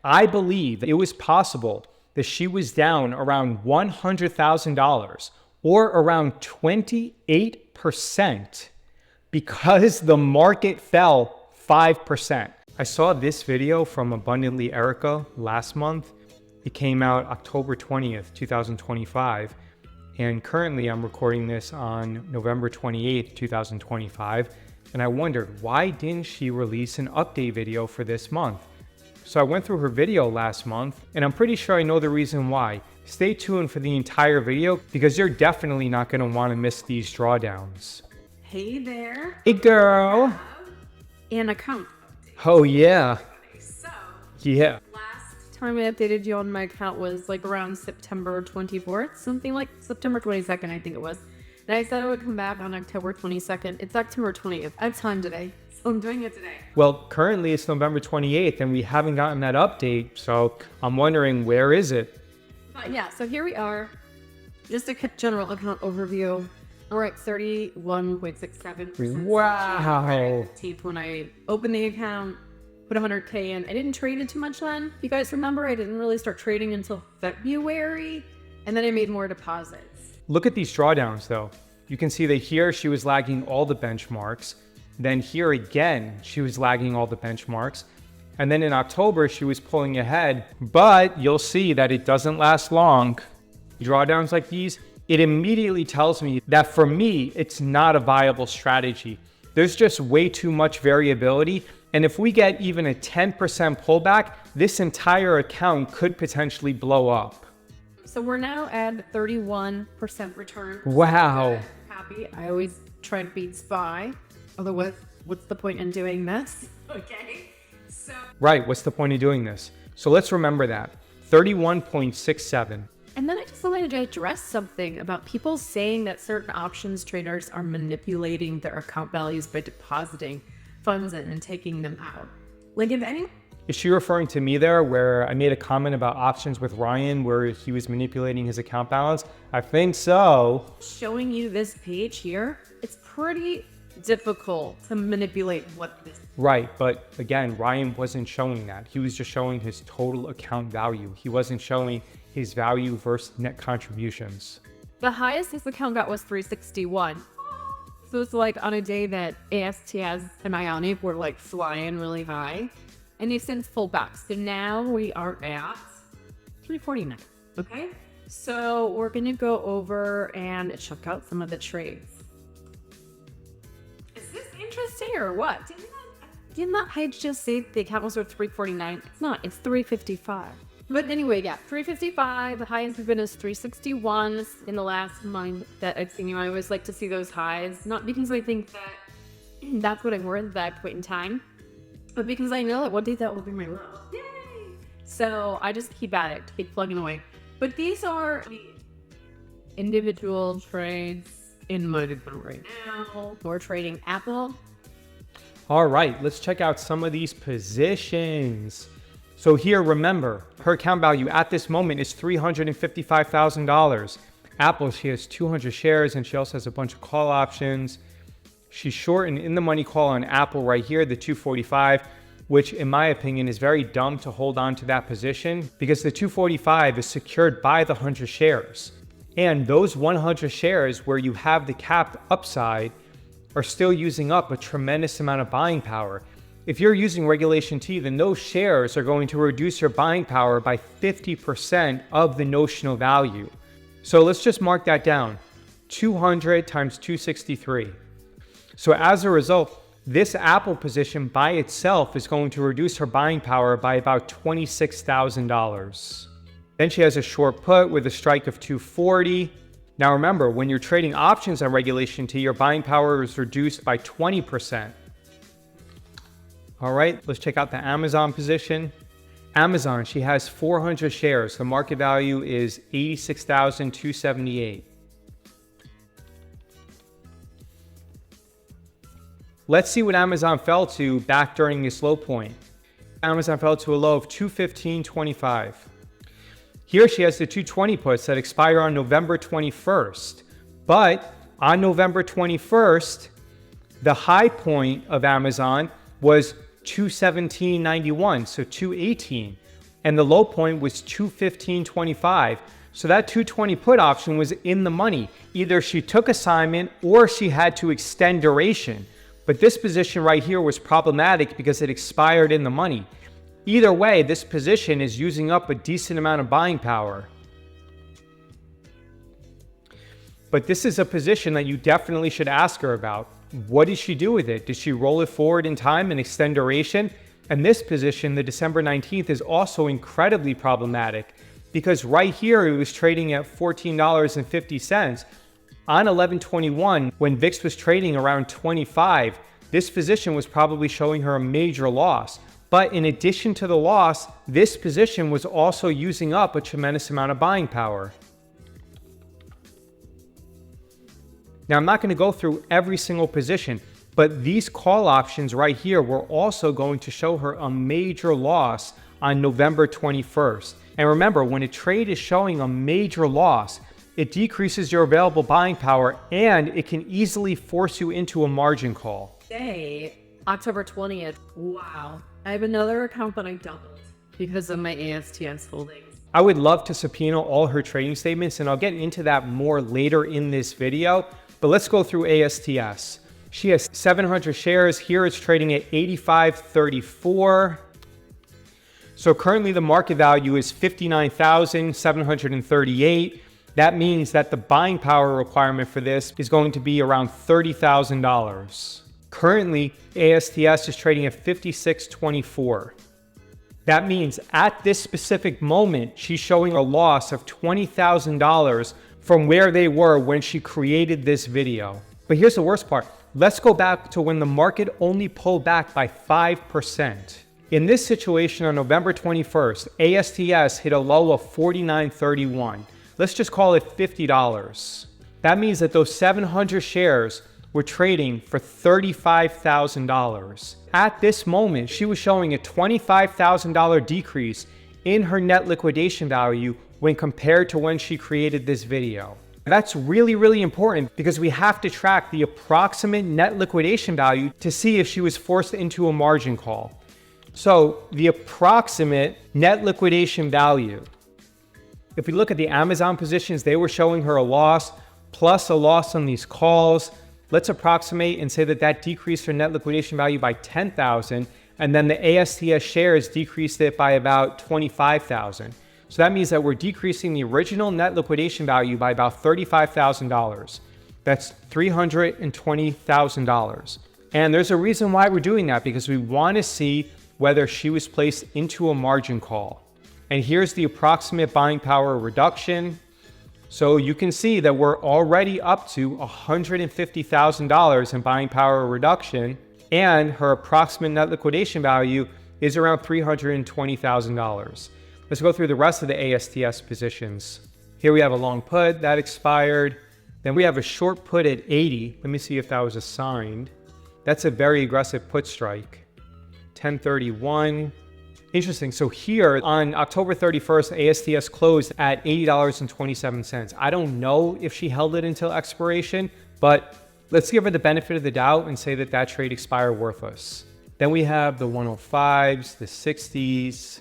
I believe it was possible that she was down around $100,000 or around 28% because the market fell 5%. I saw this video from Abundantly Erica last month. It came out October 20th, 2025. And currently I'm recording this on November 28th, 2025. And I wondered, why didn't she release an update video for this month? So I went through her video last month, and I'm pretty sure I know the reason why. Stay tuned for the entire video because you're definitely not going to want to miss these drawdowns. Hey there. Hey girl. An account update. Oh yeah. So, Yeah. last time I updated you on my account was like around September 24th, something like September 22nd, I think it was. And I said I would come back on October 22nd. It's October 20th. I have time today, so I'm doing it today. Well, currently it's November 28th and we haven't gotten that update, so I'm wondering, where is it? But yeah, so here we are. Just a general account overview. All right, 31.67%. Wow. When I opened the account, put 100K in. I didn't trade it too much then. If you guys remember, I didn't really start trading until February, and then I made more deposits. Look at these drawdowns though. You can see that here she was lagging all the benchmarks. Then here again, she was lagging all the benchmarks. And then in October, she was pulling ahead, but you'll see that it doesn't last long. Drawdowns like these, it immediately tells me that for me, it's not a viable strategy. There's just way too much variability. And if we get even a 10% pullback, this entire account could potentially blow up. So we're now at 31% return. Wow. Happy. I always try to beat SPY. Otherwise, what's the point in doing this? Okay. So. Right. What's the point of doing this? So let's remember that. 31.67. And then I just wanted to address something about people saying that certain options traders are manipulating their account values by depositing funds in and taking them out. Like, if any. Is she referring to me there where I made a comment about options with Ryan where he was manipulating his account balance? I think so. Showing you this page here, it's pretty difficult to manipulate what this is. Right, but again, Ryan wasn't showing that. He was just showing his total account value. He wasn't showing his value versus net contributions. The highest this account got was 361. So it's like on a day that ASTS and IonQ were like flying really high. And they've since pulled back. So now we are at 349. Okay. So we're going to go over and check out some of the trades. Is this interesting or what? Did not I just say the account was worth 349? It's not. It's 355. But anyway, yeah, 355. The highest we've been is 361 in the last month that I've seen you. I always like to see those highs. Not because I think that that's what I'm worth at that point in time, but because I know that one day that will be my low. Yay! So I just keep at it, keep plugging away. But these are the individual trades in my account right now. We're trading Apple. All right, let's check out some of these positions. So here, remember, her account value at this moment is $355,000. Apple, she has 200 shares and she also has a bunch of call options. She's short and in the money call on Apple right here, the 245, which in my opinion is very dumb to hold on to that position because the 245 is secured by the 100 shares. And those 100 shares where you have the capped upside are still using up a tremendous amount of buying power. If you're using Regulation T, then those shares are going to reduce your buying power by 50% of the notional value. So let's just mark that down, 200 times 263. So as a result, this Apple position by itself is going to reduce her buying power by about $26,000. Then she has a short put with a strike of 240. Now remember, when you're trading options on Regulation T, your buying power is reduced by 20%. All right, let's check out the Amazon position. Amazon, she has 400 shares. The market value is $86,278. Let's see what Amazon fell to back during this low point. Amazon fell to a low of 215.25. Here she has the 220 puts that expire on November 21st. But on November 21st, the high point of Amazon was 217.91, so 218. and the low point was 215.25. So that 220 put option was in the money. Either she took assignment or she had to extend duration. But this position right here was problematic because it expired in the money. Either way, this position is using up a decent amount of buying power. But this is a position that you definitely should ask her about. What did she do with it? Did she roll it forward in time and extend duration? And this position, the December 19th, is also incredibly problematic because right here it was trading at $14.50. On 11/21, when VIX was trading around 25, this position was probably showing her a major loss. But in addition to the loss, this position was also using up a tremendous amount of buying power. Now, I'm not going to go through every single position, but these call options right here were also going to show her a major loss on November 21st. And remember, when a trade is showing a major loss, it decreases your available buying power and it can easily force you into a margin call. Today, October 20th, wow. I have another account that I doubled because of my ASTS holdings. I would love to subpoena all her trading statements, and I'll get into that more later in this video. But let's go through ASTS. She has 700 shares. Here it's trading at 85.34. So currently the market value is 59,738. That means that the buying power requirement for this is going to be around $30,000. Currently, ASTS is trading at 56.24. That means at this specific moment, she's showing a loss of $20,000 from where they were when she created this video. But here's the worst part. Let's go back to when the market only pulled back by 5%. In this situation on November 21st, ASTS hit a low of $49.31. Let's just call it $50. That means that those 700 shares were trading for $35,000. At this moment, she was showing a $25,000 decrease in her net liquidation value when compared to when she created this video. That's really, really important because we have to track the approximate net liquidation value to see if she was forced into a margin call. So the approximate net liquidation value, if we look at the Amazon positions, they were showing her a loss plus a loss on these calls. Let's approximate and say that that decreased her net liquidation value by 10,000, and then the ASTS shares decreased it by about 25,000. So that means that we're decreasing the original net liquidation value by about $35,000. That's $320,000. And there's a reason why we're doing that, because we want to see whether she was placed into a margin call. And here's the approximate buying power reduction. So you can see that we're already up to $150,000 in buying power reduction, and her approximate net liquidation value is around $320,000. Let's go through the rest of the ASTS positions. Here we have a long put that expired. Then we have a short put at 80. Let me see if that was assigned. That's a very aggressive put strike. 1031. Interesting. So here on October 31st, ASTS closed at $80.27. I don't know if she held it until expiration, but let's give her the benefit of the doubt and say that that trade expired worthless. Then we have the 105s, the 60s,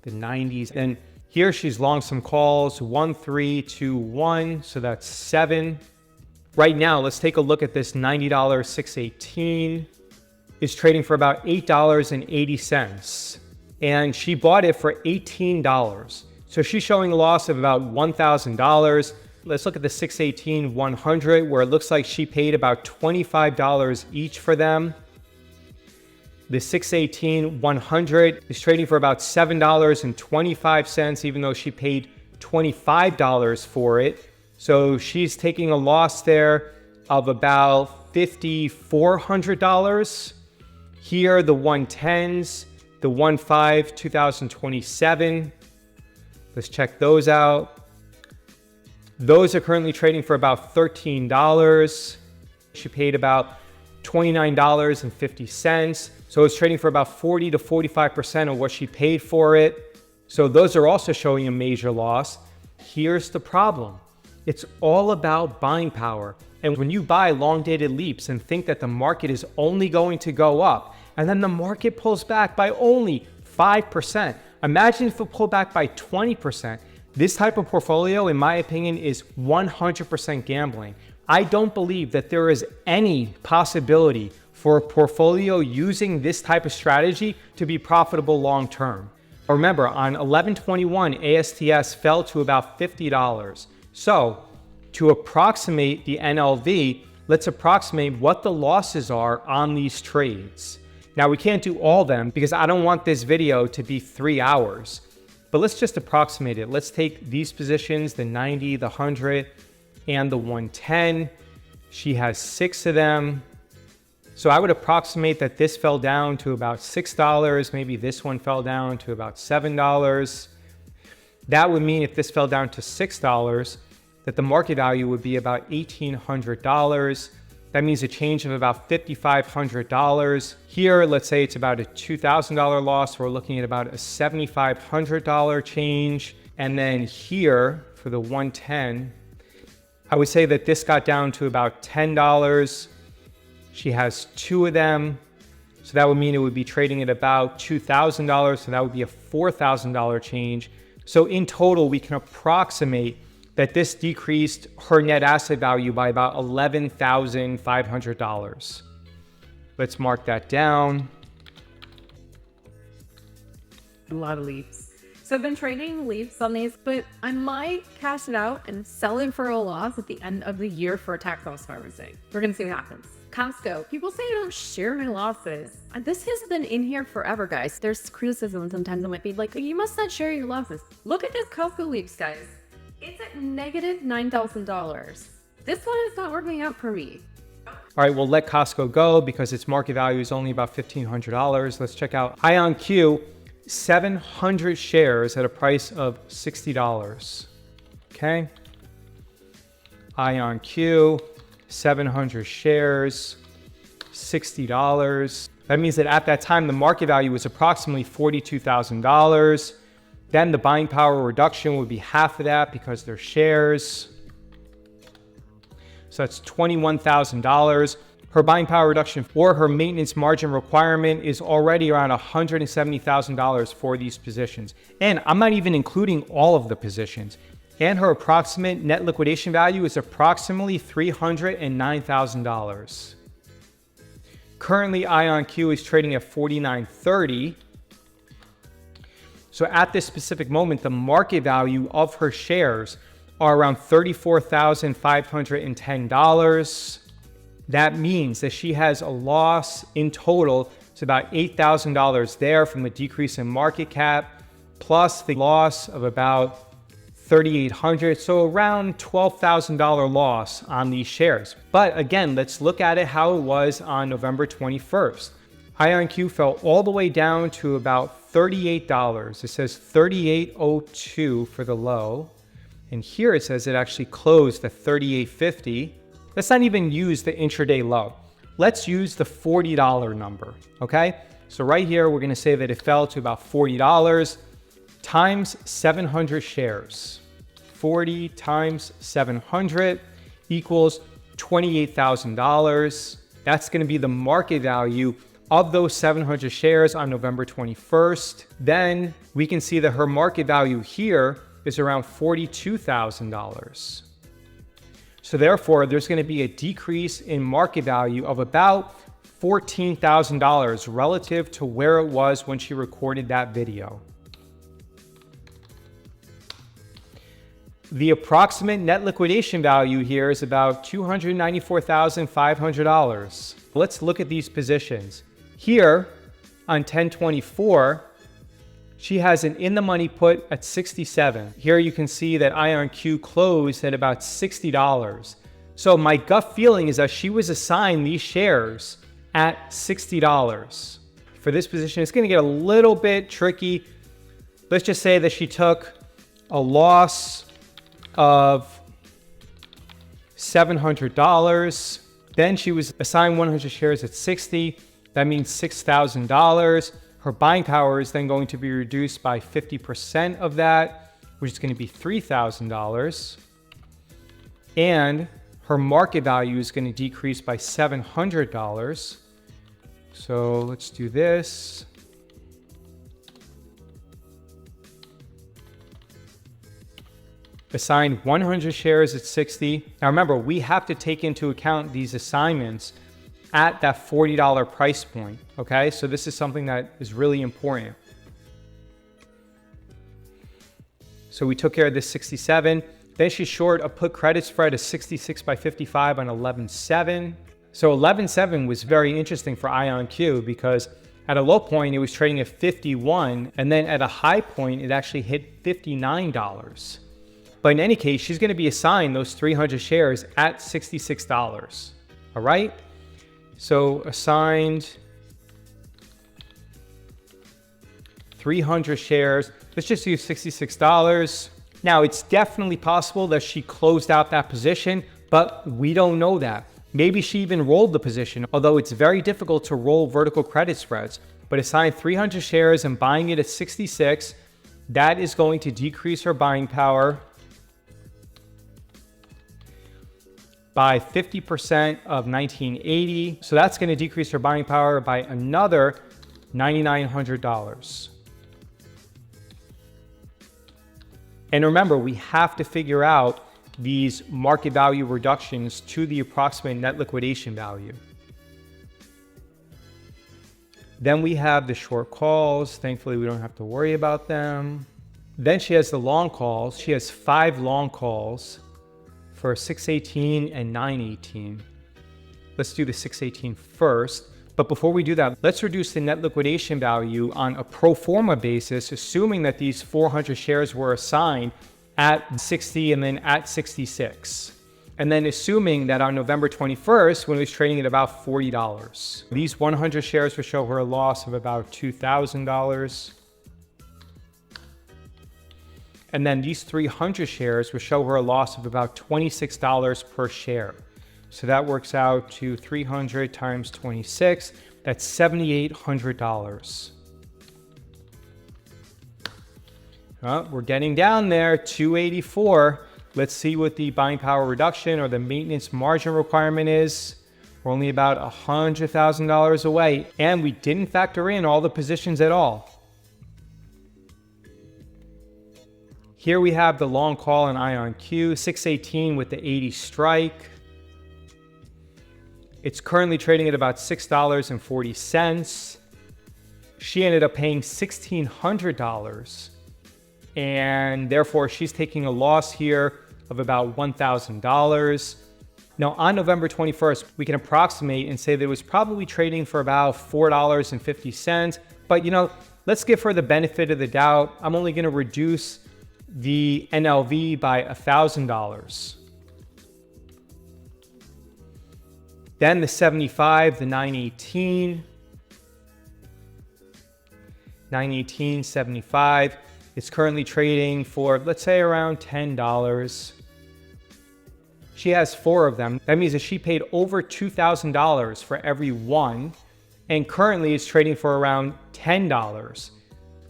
the 90s. And here she's long some calls, 1, 3, 2, 1. So that's 7. Right now, let's take a look at this $90 618. Is trading for about $8.80. And she bought it for $18. So she's showing a loss of about $1,000. Let's look at the 618 100, where it looks like she paid about $25 each for them. The 618 100 is trading for about $7.25, even though she paid $25 for it. So she's taking a loss there of about $5,400. Here, the 110s, the 1.5 2027. Let's check those out. Those are currently trading for about $13. She paid about $29.50. So it's trading for about 40 to 45% of what she paid for it. So those are also showing a major loss. Here's the problem. It's all about buying power. And when you buy long-dated leaps and think that the market is only going to go up, and then the market pulls back by only 5%. Imagine if it pulled back by 20%. This type of portfolio, in my opinion, is 100% gambling. I don't believe that there is any possibility for a portfolio using this type of strategy to be profitable long term. Remember, on 11/21, ASTS fell to about $50. So to approximate the NLV, let's approximate what the losses are on these trades. Now, we can't do all of them because I don't want this video to be 3 hours, but let's just approximate it. Let's take these positions, the 90, the 100, and the 110. She has 6 of them. So I would approximate that this fell down to about $6. Maybe this one fell down to about $7. That would mean if this fell down to $6, that the market value would be about $1,800. That means a change of about $5,500. Here, let's say it's about a $2,000 loss. We're looking at about a $7,500 change. And then here for the 110, I would say that this got down to about $10. She has 2 of them. So that would mean it would be trading at about $2,000. So that would be a $4,000 change. So in total, we can approximate that this decreased her net asset value by about $11,500. Let's mark that down. A lot of leaps. So I've been trading leaps on these, but I might cash it out and sell it for a loss at the end of the year for a tax loss harvesting. We're gonna see what happens. Costco. People say I don't share my losses. This has been in here forever, guys. There's criticism sometimes. It might be like, you must not share your losses. Look at this Costco leaps, guys. It's at negative $9,000. This one is not working out for me. All right, we'll let Costco go because its market value is only about $1,500. Let's check out IonQ, 700 shares at a price of $60. Okay. IonQ, 700 shares, $60. That means that at that time, the market value was approximately $42,000. Then the buying power reduction would be half of that because they're shares. So that's $21,000. Her buying power reduction or her maintenance margin requirement is already around $170,000 for these positions. And I'm not even including all of the positions. And her approximate net liquidation value is approximately $309,000. Currently, IonQ is trading at $49.30. So at this specific moment, the market value of her shares are around $34,510. That means that she has a loss in total. It's about $8,000 there from the decrease in market cap, plus the loss of about $3,800. So around $12,000 loss on these shares. But again, let's look at it how it was on November 21st. IonQ fell all the way down to about $38. It says $38.02 for the low. And here it says it actually closed at $38.50. Let's not even use the intraday low. Let's use the $40 number, okay? So right here, we're gonna say that it fell to about $40 times 700 shares. 40 times 700 equals $28,000. That's gonna be the market value of those 700 shares on November 21st. Then we can see that her market value here is around $42,000. So therefore, there's going to be a decrease in market value of about $14,000 relative to where it was when she recorded that video. The approximate net liquidation value here is about $294,500. Let's look at these positions. Here on 10/24, she has an in-the-money put at 67. Here you can see that IonQ closed at about $60. So my gut feeling is that she was assigned these shares at $60. For this position, it's going to get a little bit tricky. Let's just say that she took a loss of $700. Then she was assigned 100 shares at 60. That means $6,000. Her buying power is then going to be reduced by 50% of that, which is going to be $3,000. And her market value is going to decrease by $700. So let's do this. assigned 100 shares at 60. Now remember, we have to take into account these assignments at that $40 price point, okay? So this is something that is really important. So we took care of this 67. Then she's short a put credit spread of 66 by 55 on 11.7. So 11.7 was very interesting for IonQ because at a low point, it was trading at 51, and then at a high point, it actually hit $59. But in any case, she's going to be assigned those 300 shares at $66. All right? So assigned 300 shares. Let's just use $66. Now, it's definitely possible that she closed out that position, but we don't know that. Maybe she even rolled the position, although it's very difficult to roll vertical credit spreads. But assigned 300 shares and buying it at 66, that is going to decrease her buying power by 50% of 1980. So that's going to decrease her buying power by another $9,900. And remember, we have to figure out these market value reductions to the approximate net liquidation value. Then we have the short calls. Thankfully, we don't have to worry about them. Then she has the long calls. She has 5 long calls for 618 and 918. Let's do the 618 first. But before we do that, let's reduce the net liquidation value on a pro forma basis, assuming that these 400 shares were assigned at 60 and then at 66. And then assuming that on November 21st, when it was trading at about $40, these 100 shares would show her a loss of about $2,000. And then these 300 shares would show her a loss of about $26 per share. So that works out to 300 times 26. That's $7,800. We're getting down there, 284. Let's see what the buying power reduction or the maintenance margin requirement is. We're only about $100,000 away, and we didn't factor in all the positions at all. Here we have the long call in IonQ, 618 with the 80 strike. It's currently trading at about $6.40. She ended up paying $1,600. And therefore, she's taking a loss here of about $1,000. Now, on November 21st, we can approximate and say that it was probably trading for about $4.50. But, let's give her the benefit of the doubt. I'm only going to reduce the NLV by $1,000. Then the 75, the 918. 918, 75. It's currently trading for, let's say, around $10. She has 4 of them. That means that she paid over $2,000 for every one, and currently it's trading for around $10.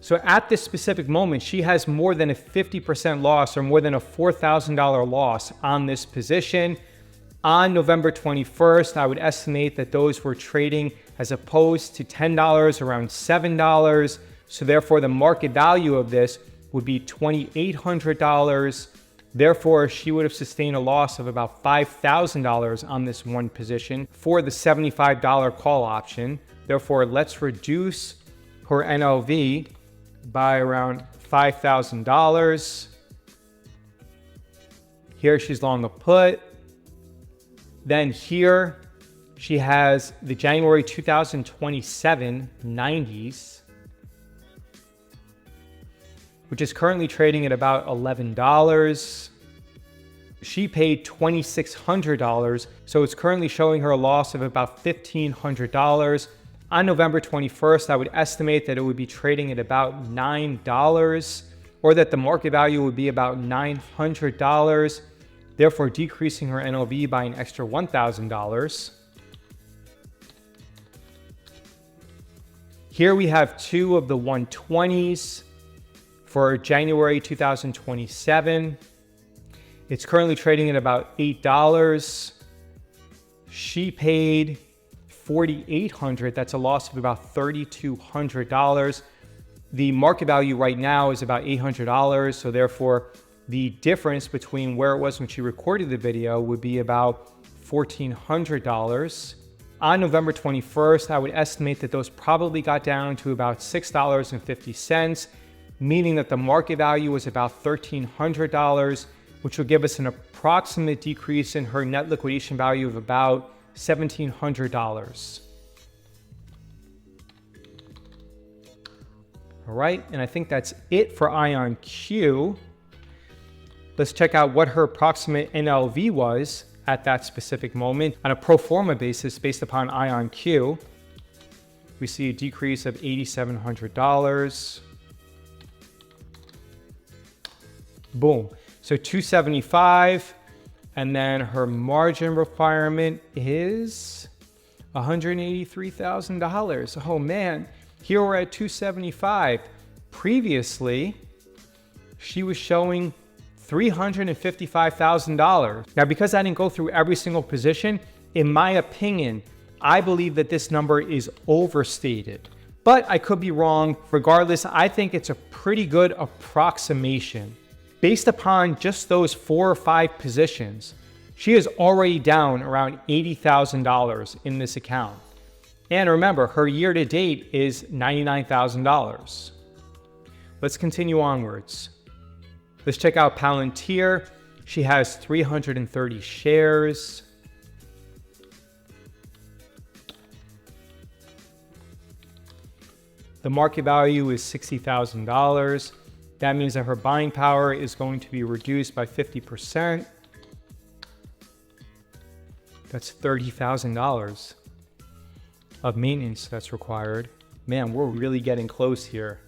So at this specific moment, she has more than a 50% loss or more than a $4,000 loss on this position. On November 21st, I would estimate that those were trading as opposed to $10, around $7. So therefore, the market value of this would be $2,800. Therefore, she would have sustained a loss of about $5,000 on this one position for the $75 call option. Therefore, let's reduce her NLV by around $5,000. Here, she's long a put. Then here, she has the January 2027 90s, which is currently trading at about $11. She paid $2,600, so it's currently showing her a loss of about $1,500. On November 21st, I would estimate that it would be trading at about $9, or that the market value would be about $900, therefore decreasing her NLV by an extra $1,000. Here we have 2 of the 120s. For January 2027, it's currently trading at about $8. She paid $4,800. That's a loss of about $3,200. The market value right now is about $800. So therefore, The difference between where it was when she recorded the video would be about $1,400. On November 21st, I would estimate that those probably got down to about $6.50, meaning that the market value was about $1,300, which will give us an approximate decrease in her net liquidation value of about $1,700. All right, and I think that's it for IonQ. Let's check out what her approximate NLV was at that specific moment. On a pro forma basis, based upon IonQ, we see a decrease of $8,700. Boom. So 275, and then her margin requirement is $183,000. Oh man, here we're at 275. Previously, she was showing $355,000. Now, because I didn't go through every single position, in my opinion, I believe that this number is overstated, but I could be wrong. Regardless, I think it's a pretty good approximation. Based upon just those 4 or 5 positions, she is already down around $80,000 in this account. And remember, her year to date is $99,000. Let's continue onwards. Let's check out Palantir. She has 330 shares. The market value is $60,000. That means that her buying power is going to be reduced by 50%. That's $30,000 of maintenance that's required. Man, we're really getting close here.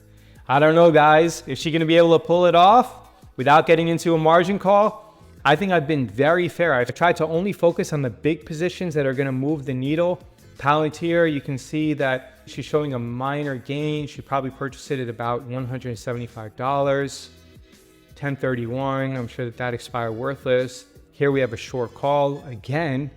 I don't know, guys. Is she going to be able to pull it off without getting into a margin call? I think I've been very fair. I've tried to only focus on the big positions that are going to move the needle. Palantir, you can see that she's showing a minor gain. She probably purchased it at about $175. 1031, I'm sure that expired worthless. Here we have a short call again.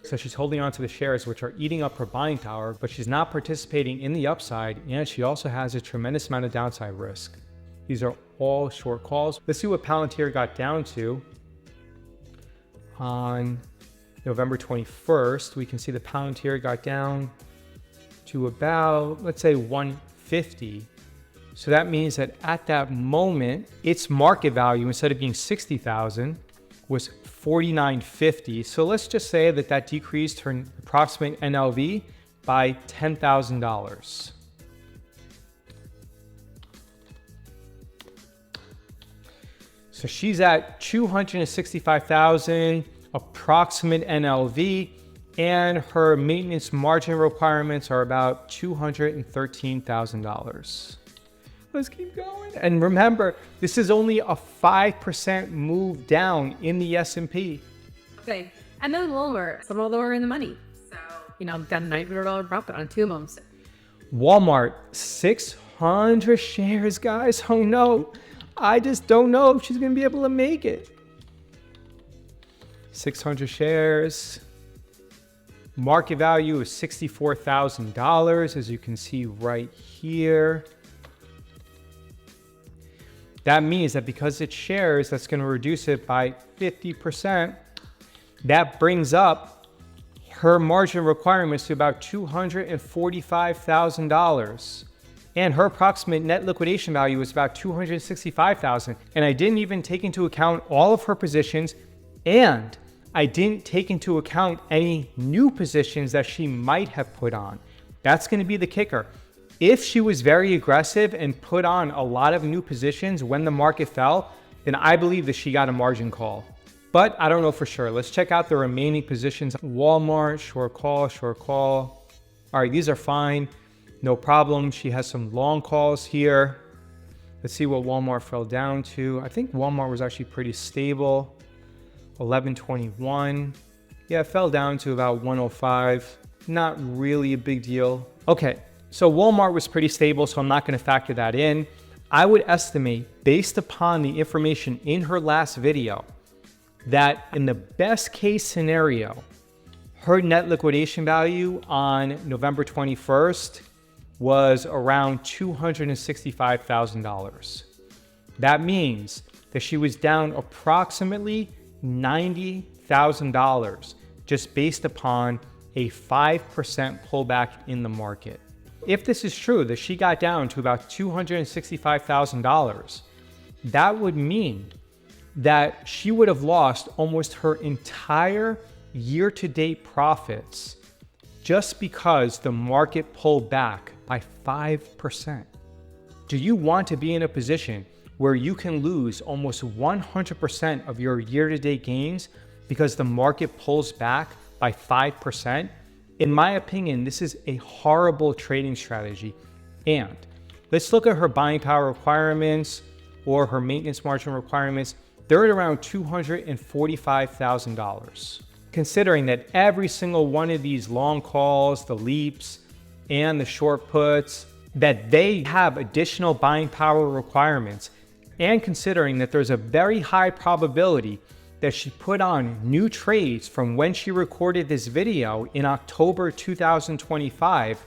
So she's holding on to the shares, which are eating up her buying power, but she's not participating in the upside, and she also has a tremendous amount of downside risk. These are all short calls. Let's see what Palantir got down to on November 21st. We can see the Palantir got down to about, let's say, 150. So that means that at that moment, its market value, instead of being 60,000, was 49.50. So let's just say that that decreased her approximate NLV by $10,000. So she's at 265,000 approximate NLV, and her maintenance margin requirements are about $213,000. Let's keep going. And remember, this is only a 5% move down in the S&P. Okay, and they're lower. Some of them are in the money. So, got a $900 profit on 2 of them. Walmart, 600 shares, guys. Oh no, I just don't know if she's gonna be able to make it. 600 shares. Market value is $64,000, as you can see right here. That means that because it's shares, that's going to reduce it by 50%. That brings up her margin requirements to about $245,000. And her approximate net liquidation value is about $265,000. And I didn't even take into account all of her positions, and I didn't take into account any new positions that she might have put on. That's going to be the kicker. If she was very aggressive and put on a lot of new positions when the market fell, then I believe that she got a margin call. But I don't know for sure. Let's check out the remaining positions. Walmart, short call, short call. All right, these are fine. No problem. She has some long calls here. Let's see what Walmart fell down to. I think Walmart was actually pretty stable. 1121. Yeah, it fell down to about 105. Not really a big deal. Okay. So Walmart was pretty stable, so I'm not going to factor that in. I would estimate, based upon the information in her last video, that in the best case scenario, her net liquidation value on November 21st was around $265,000. That means that she was down approximately $90,000 just based upon a 5% pullback in the market. If this is true, that she got down to about $265,000, that would mean that she would have lost almost her entire year-to-date profits just because the market pulled back by 5%. Do you want to be in a position where you can lose almost 100% of your year-to-date gains because the market pulls back by 5%? In my opinion, this is a horrible trading strategy. And let's look at her buying power requirements or her maintenance margin requirements. They're at around $245,000. Considering that every single one of these long calls, the leaps, and the short puts, that they have additional buying power requirements, and considering that there's a very high probability that she put on new trades from when she recorded this video in October 2025,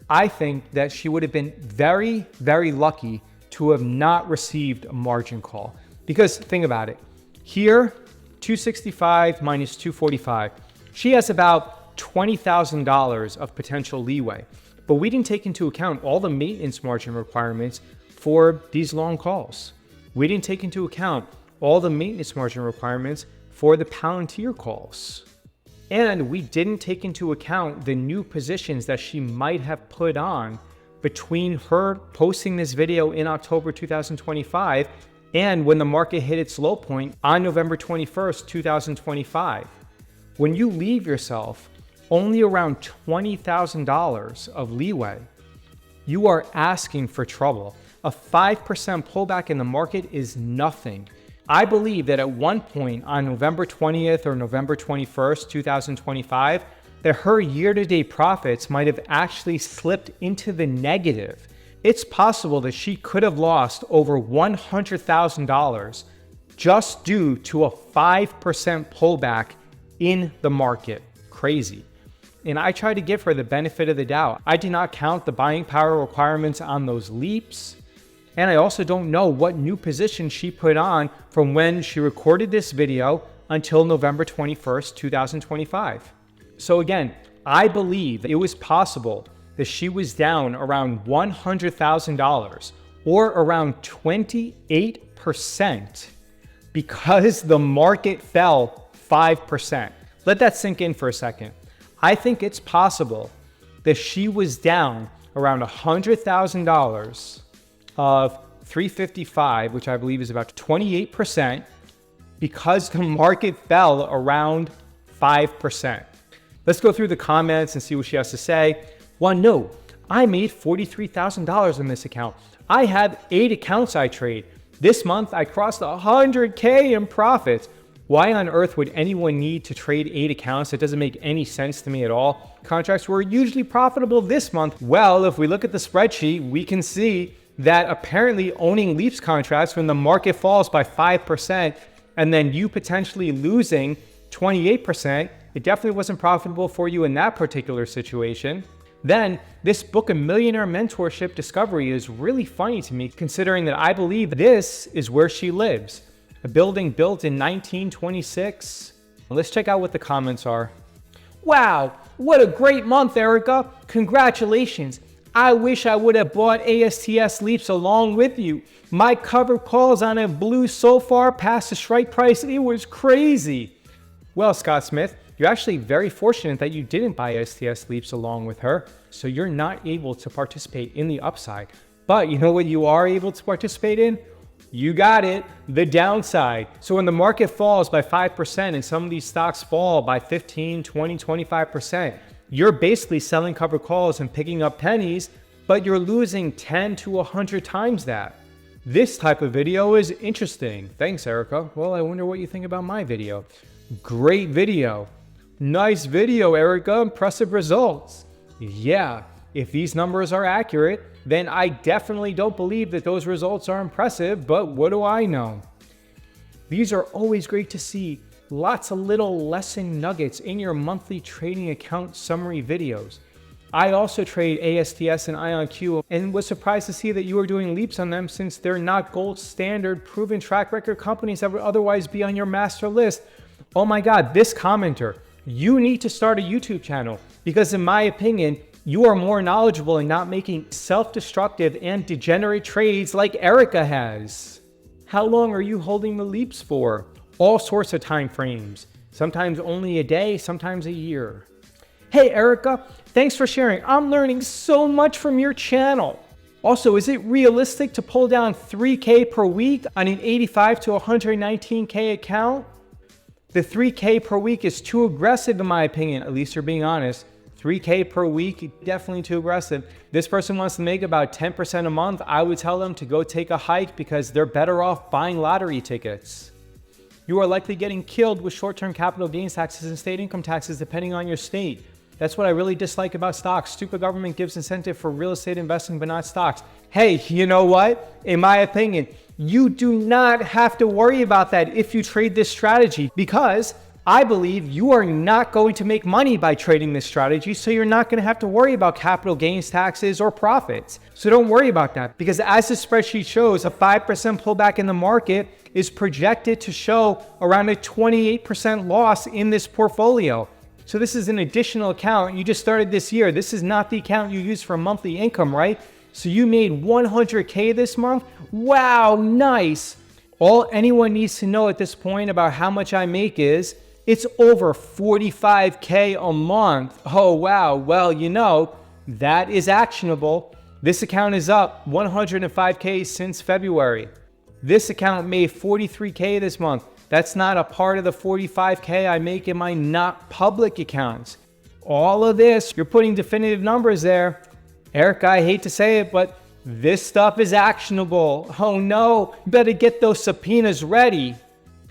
I think that she would have been very, very lucky to have not received a margin call. Because think about it, here, 265 minus 245, she has about $20,000 of potential leeway. But we didn't take into account all the maintenance margin requirements for these long calls. We didn't take into account all the maintenance margin requirements for the Palantir calls. And we didn't take into account the new positions that she might have put on between her posting this video in October 2025 and when the market hit its low point on November 21st, 2025. When you leave yourself only around $20,000 of leeway, you are asking for trouble. A 5% pullback in the market is nothing. I believe that at one point on November 20th or November 21st, 2025, that her year-to-date profits might have actually slipped into the negative. It's possible that she could have lost over $100,000 just due to a 5% pullback in the market. Crazy. And I try to give her the benefit of the doubt. I did not count the buying power requirements on those leaps. And I also don't know what new position she put on from when she recorded this video until November 21st, 2025. So again, I believe it was possible that she was down around $100,000 or around 28% because the market fell 5%. Let that sink in for a second. I think it's possible that she was down around $100,000 of 355, which I believe is about 28%, because the market fell around 5%. Let's go through the comments and see what she has to say. One, no, I made $43,000 in this account. I have 8 accounts I trade. This month I crossed 100K in profits. Why on earth would anyone need to trade 8 accounts? It doesn't make any sense to me at all. Contracts were usually profitable this month. Well, if we look at the spreadsheet, we can see that apparently owning leaps contracts when the market falls by 5% and then you potentially losing 28%, it definitely wasn't profitable for you in that particular situation. Then this book of millionaire mentorship discovery is really funny to me, considering that I believe this is where she lives. A building built in 1926. Let's check out what the comments are. Wow, what a great month, Erica. Congratulations. I wish I would have bought ASTS leaps along with you. My covered calls on it blew so far past the strike price, it was crazy. Well, Scott Smith, you're actually very fortunate that you didn't buy ASTS leaps along with her, so you're not able to participate in the upside. But you know what you are able to participate in? You got it, the downside. So when the market falls by 5% and some of these stocks fall by 15, 20, 25%, you're basically selling covered calls and picking up pennies, but you're losing 10 to 100 times that. This type of video is interesting. Thanks, Erica. Well, I wonder what you think about my video. Great video. Nice video, Erica. Impressive results. Yeah, if these numbers are accurate, then I definitely don't believe that those results are impressive, but what do I know? These are always great to see. Lots of little lesson nuggets in your monthly trading account summary videos. I also trade ASTS and IonQ and was surprised to see that you are doing leaps on them since they're not gold standard proven track record companies that would otherwise be on your master list. Oh my God, this commenter, you need to start a YouTube channel because in my opinion, you are more knowledgeable in not making self-destructive and degenerate trades like Erica has. How long are you holding the leaps for? All sorts of time frames. Sometimes only a day, sometimes a year. Hey Erica, thanks for sharing. I'm learning so much from your channel. Also, is it realistic to pull down 3K per week on an 85 to 119K account? The 3K per week is too aggressive in my opinion, at least you're being honest. 3K per week, definitely too aggressive. This person wants to make about 10% a month. I would tell them to go take a hike because they're better off buying lottery tickets. You are likely getting killed with short-term capital gains taxes and state income taxes depending on your state. That's what I really dislike about stocks. Stupid government gives incentive for real estate investing, but not stocks. Hey, you know what? In my opinion, you do not have to worry about that if you trade this strategy because I believe you are not going to make money by trading this strategy, so you're not going to have to worry about capital gains taxes or profits. So don't worry about that because as the spreadsheet shows, a 5% pullback in the market is projected to show around a 28% loss in this portfolio. So this is an additional account. You just started this year. This is not the account you use for monthly income, right? So you made 100K this month. Wow, nice. All anyone needs to know at this point about how much I make is it's over 45K a month. Oh, wow. Well, you know, that is actionable. This account is up 105K since February. This account made 43K this month. That's not a part of the 45K I make in my not public accounts. All of this, you're putting definitive numbers there. Eric, I hate to say it, but this stuff is actionable. Oh no, you better get those subpoenas ready.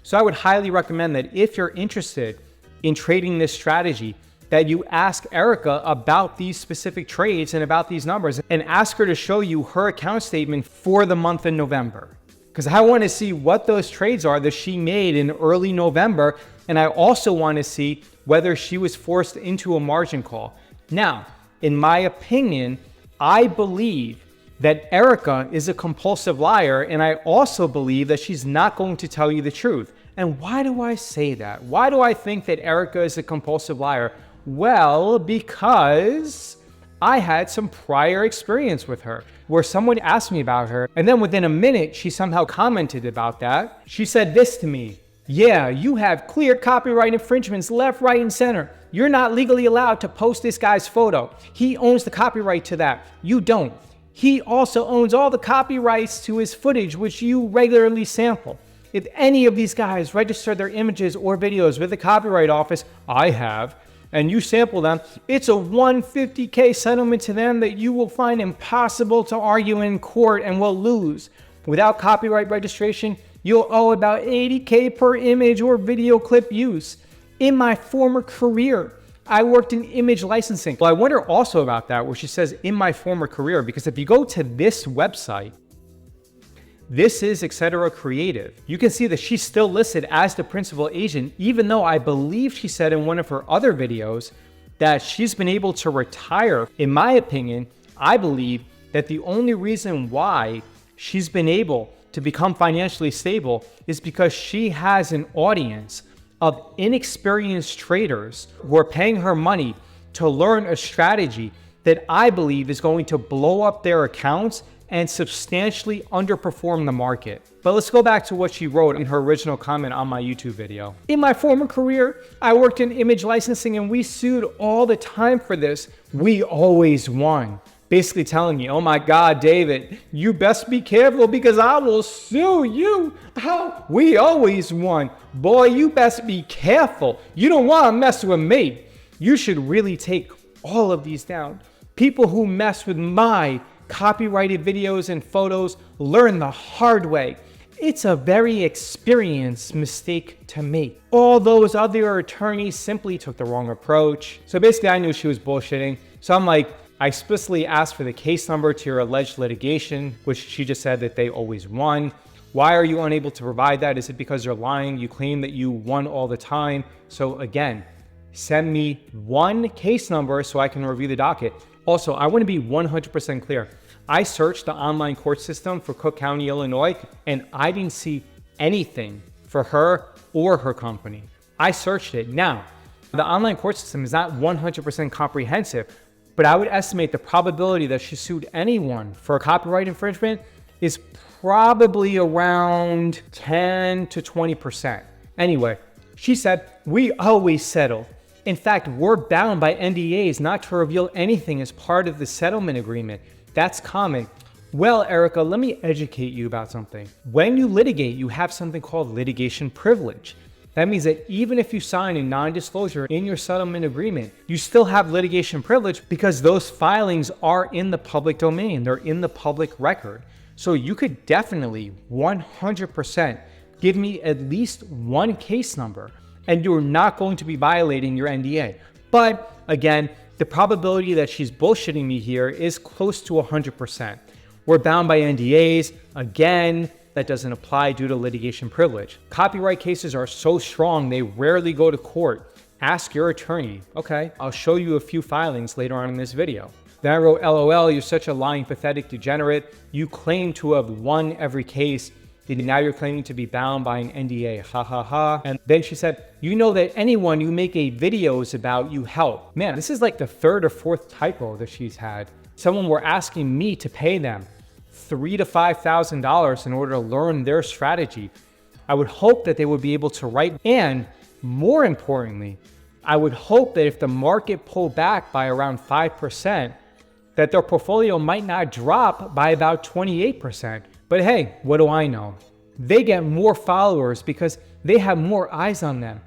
So I would highly recommend that if you're interested in trading this strategy, that you ask Erica about these specific trades and about these numbers and ask her to show you her account statement for the month of November. Because I want to see what those trades are that she made in early November. And I also want to see whether she was forced into a margin call. Now, in my opinion, I believe that Erica is a compulsive liar. And I also believe that she's not going to tell you the truth. And why do I say that? Why do I think that Erica is a compulsive liar? Well, because I had some prior experience with her where someone asked me about her. And then within a minute, she somehow commented about that. She said this to me. Yeah, you have clear copyright infringements left, right, and center. You're not legally allowed to post this guy's photo. He owns the copyright to that. You don't. He also owns all the copyrights to his footage, which you regularly sample. If any of these guys register their images or videos with the Copyright Office, I have, and you sample them, it's a 150K settlement to them that you will find impossible to argue in court and will lose. Without copyright registration, you'll owe about 80K per image or video clip use. In my former career, I worked in image licensing. Well, I wonder also about that where she says in my former career, because if you go to this website, this is etc. Creative. You can see that she's still listed as the principal agent, even though I believe she said in one of her other videos that she's been able to retire. In my opinion, I believe that the only reason why she's been able to become financially stable is because she has an audience of inexperienced traders who are paying her money to learn a strategy that I believe is going to blow up their accounts and substantially underperform the market. But let's go back to what she wrote in her original comment on my YouTube video. In my former career, I worked in image licensing and we sued all the time for this. We always won. Basically telling me, oh my God, David, you best be careful because I will sue you. How? We always won. Boy, you best be careful. You don't want to mess with me. You should really take all of these down. People who mess with my copyrighted videos and photos learn the hard way. It's a very experienced mistake to make. All those other attorneys simply took the wrong approach. So basically I knew she was bullshitting. So I'm like, I explicitly asked for the case number to your alleged litigation, which she just said that they always won. Why are you unable to provide that? Is it because you're lying? You claim that you won all the time. So again, send me one case number so I can review the docket. Also, I want to be 100% clear. I searched the online court system for Cook County, Illinois, and I didn't see anything for her or her company. I searched it. Now, the online court system is not 100% comprehensive, but I would estimate the probability that she sued anyone for a copyright infringement is probably around 10 to 20%. Anyway, she said, we always settle. In fact, we're bound by NDAs not to reveal anything as part of the settlement agreement. That's common. Well, Erica, let me educate you about something. When you litigate, you have something called litigation privilege. That means that even if you sign a non-disclosure in your settlement agreement, you still have litigation privilege because those filings are in the public domain. They're in the public record. So you could definitely 100% give me at least one case number and you're not going to be violating your NDA. But again, the probability that she's bullshitting me here is close to 100%. We're bound by NDAs. Again, that doesn't apply due to litigation privilege. Copyright cases are so strong, they rarely go to court. Ask your attorney. Okay, I'll show you a few filings later on in this video. Then I wrote, LOL, you're such a lying, pathetic degenerate. You claim to have won every case. And now you're claiming to be bound by an NDA. Ha ha ha. And then she said, you know that anyone you make a videos about, you help. Man, this is like the third or fourth typo that she's had. Someone were asking me to pay them $3,000 to $5,000 in order to learn their strategy. I would hope that they would be able to write, and more importantly, I would hope that if the market pulled back by around 5%, that their portfolio might not drop by about 28%. But hey, what do I know? They get more followers because they have more eyes on them.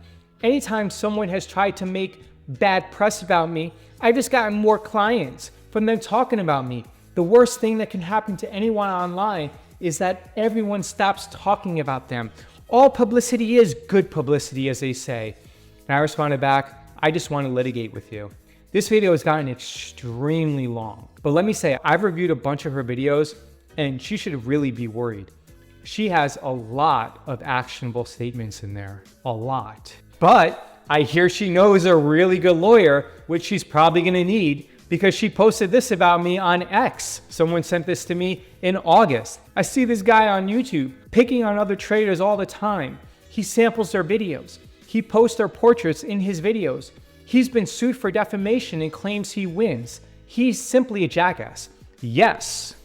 Anytime someone has tried to make bad press about me, I've just gotten more clients from them talking about me. The worst thing that can happen to anyone online is that everyone stops talking about them. All publicity is good publicity, as they say. And I responded back, I just want to litigate with you. This video has gotten extremely long, but let me say, I've reviewed a bunch of her videos and she should really be worried. She has a lot of actionable statements in there, a lot. But I hear she knows a really good lawyer, which she's probably gonna need because she posted this about me on X. Someone sent this to me in August. I see this guy on YouTube picking on other traders all the time. He samples their videos. He posts their portraits in his videos. He's been sued for defamation and claims he wins. He's simply a jackass. Yes.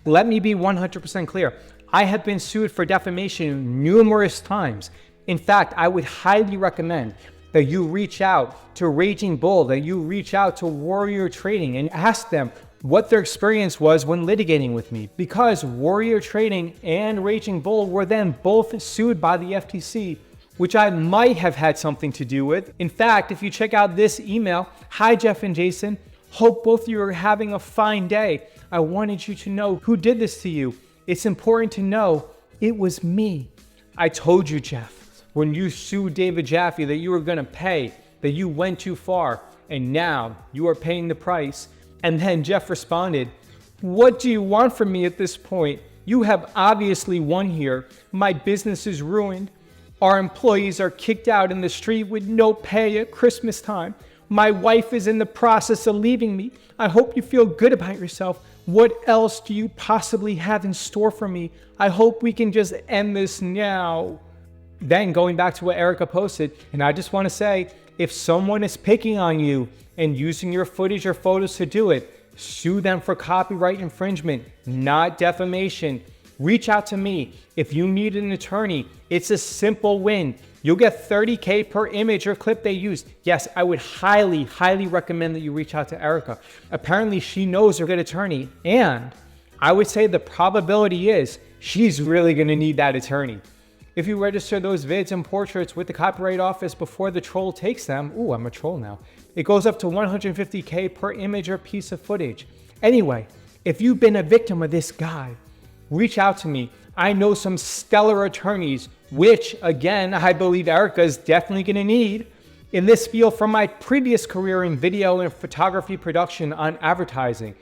Let me be 100% clear. I have been sued for defamation numerous times. In fact, I would highly recommend that you reach out to Raging Bull, that you reach out to Warrior Trading and ask them what their experience was when litigating with me, because Warrior Trading and Raging Bull were then both sued by the FTC, which I might have had something to do with. In fact, if you check out this email, hi Jeff and Jason, hope both of you are having a fine day. I wanted you to know who did this to you. It's important to know it was me. I told you, Jeff, when you sued David Jaffe that you were gonna pay, that you went too far, and now you are paying the price. And then Jeff responded, what do you want from me at this point? You have obviously won here. My business is ruined. Our employees are kicked out in the street with no pay at Christmas time. My wife is in the process of leaving me. I hope you feel good about yourself. What else do you possibly have in store for me? I hope we can just end this now. Then going back to what Erica posted, and I just want to say, if someone is picking on you and using your footage or photos to do it, sue them for copyright infringement, not defamation. Reach out to me. If you need an attorney, it's a simple win. You'll get $30K per image or clip they use. Yes, I would highly, highly recommend that you reach out to Erica. Apparently she knows a good attorney, and I would say the probability is she's really gonna need that attorney. If you register those vids and portraits with the Copyright Office before the troll takes them, ooh, I'm a troll now, it goes up to $150K per image or piece of footage. Anyway, if you've been a victim of this guy, reach out to me. I know some stellar attorneys, which again, I believe Erica is definitely gonna need in this field from my previous career in video and photography production on advertising.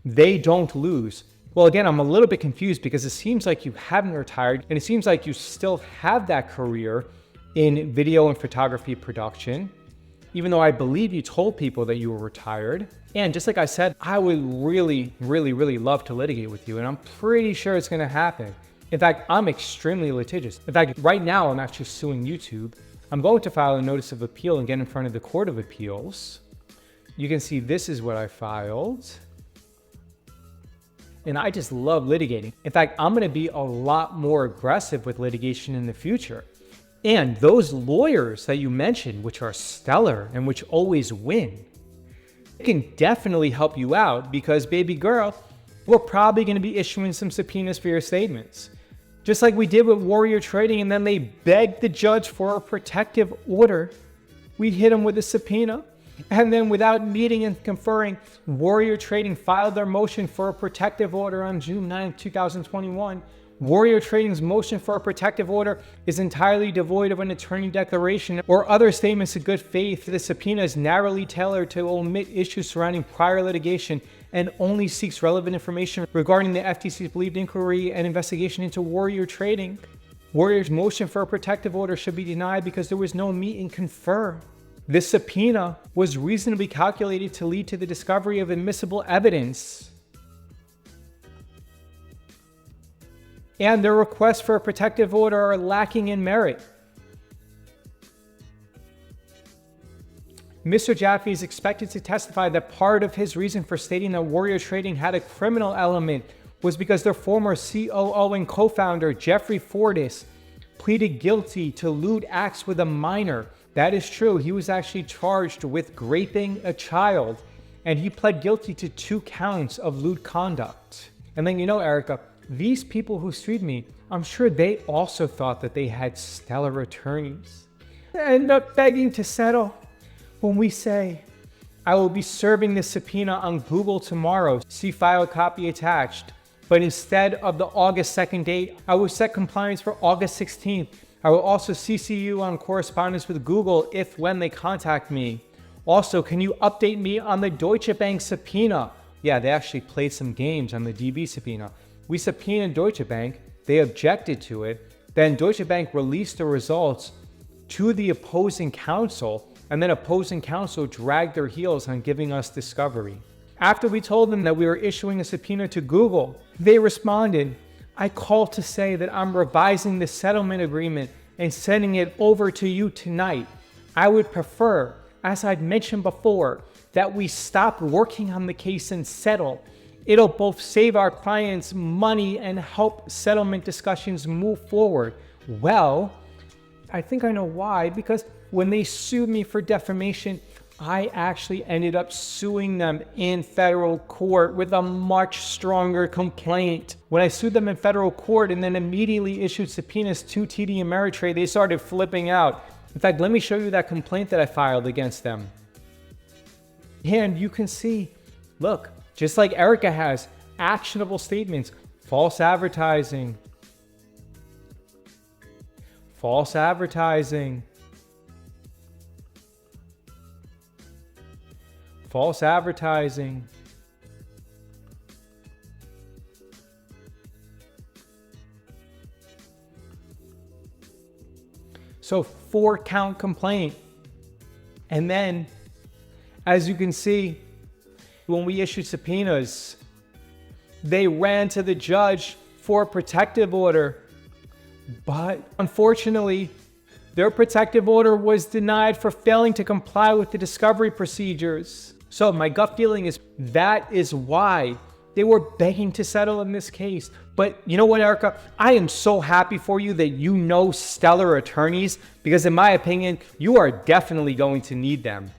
They don't lose. Well, again, I'm a little bit confused because it seems like you haven't retired and it seems like you still have that career in video and photography production, even though I believe you told people that you were retired. And just like I said, I would really, really, really love to litigate with you. And I'm pretty sure it's going to happen. In fact, I'm extremely litigious. In fact, right now, I'm actually suing YouTube. I'm going to file a notice of appeal and get in front of the Court of Appeals. You can see this is what I filed. And I just love litigating. In fact, I'm going to be a lot more aggressive with litigation in the future. And those lawyers that you mentioned, which are stellar and which always win, can definitely help you out because, baby girl, we're probably going to be issuing some subpoenas for your statements. Just like we did with Warrior Trading, and then they begged the judge for a protective order. We hit them with a subpoena. And then without meeting and conferring, Warrior Trading filed their motion for a protective order on June 9, 2021. Warrior Trading's motion for a protective order is entirely devoid of an attorney declaration or other statements of good faith. The subpoena is narrowly tailored to omit issues surrounding prior litigation and only seeks relevant information regarding the FTC's believed inquiry and investigation into Warrior Trading. Warrior's motion for a protective order should be denied because there was no meet and confer. This subpoena was reasonably calculated to lead to the discovery of admissible evidence. And their requests for a protective order are lacking in merit. Mr. Jaffe is expected to testify that part of his reason for stating that Warrior Trading had a criminal element was because their former COO and co-founder, Jeffrey Fortis, pleaded guilty to lewd acts with a minor. That is true. He was actually charged with raping a child, and he pled guilty to 2 counts of lewd conduct. And then, Erica, these people who sued me, I'm sure they also thought that they had stellar attorneys. They end up begging to settle. When we say, I will be serving this subpoena on Google tomorrow, see file copy attached, but instead of the August 2nd date, I will set compliance for August 16th. I will also CC you on correspondence with Google if when they contact me. Also, can you update me on the Deutsche Bank subpoena? Yeah, they actually played some games on the DB subpoena. We subpoenaed Deutsche Bank, they objected to it, then Deutsche Bank released the results to the opposing counsel, and then opposing counsel dragged their heels on giving us discovery. After we told them that we were issuing a subpoena to Google, they responded, I called to say that I'm revising the settlement agreement and sending it over to you tonight. I would prefer, as I'd mentioned before, that we stop working on the case and settle. It'll both save our clients money and help settlement discussions move forward. Well, I think I know why, because when they sued me for defamation, I actually ended up suing them in federal court with a much stronger complaint. When I sued them in federal court and then immediately issued subpoenas to TD Ameritrade, they started flipping out. In fact, let me show you that complaint that I filed against them. And you can see, look, just like Erica has, actionable statements, false advertising, false advertising, false advertising. So 4-count complaint. And then, as you can see, when we issued subpoenas, they ran to the judge for a protective order. But unfortunately, their protective order was denied for failing to comply with the discovery procedures. So my gut feeling is that is why they were begging to settle in this case. But you know what, Erica? I am so happy for you that you know stellar attorneys, because in my opinion, you are definitely going to need them.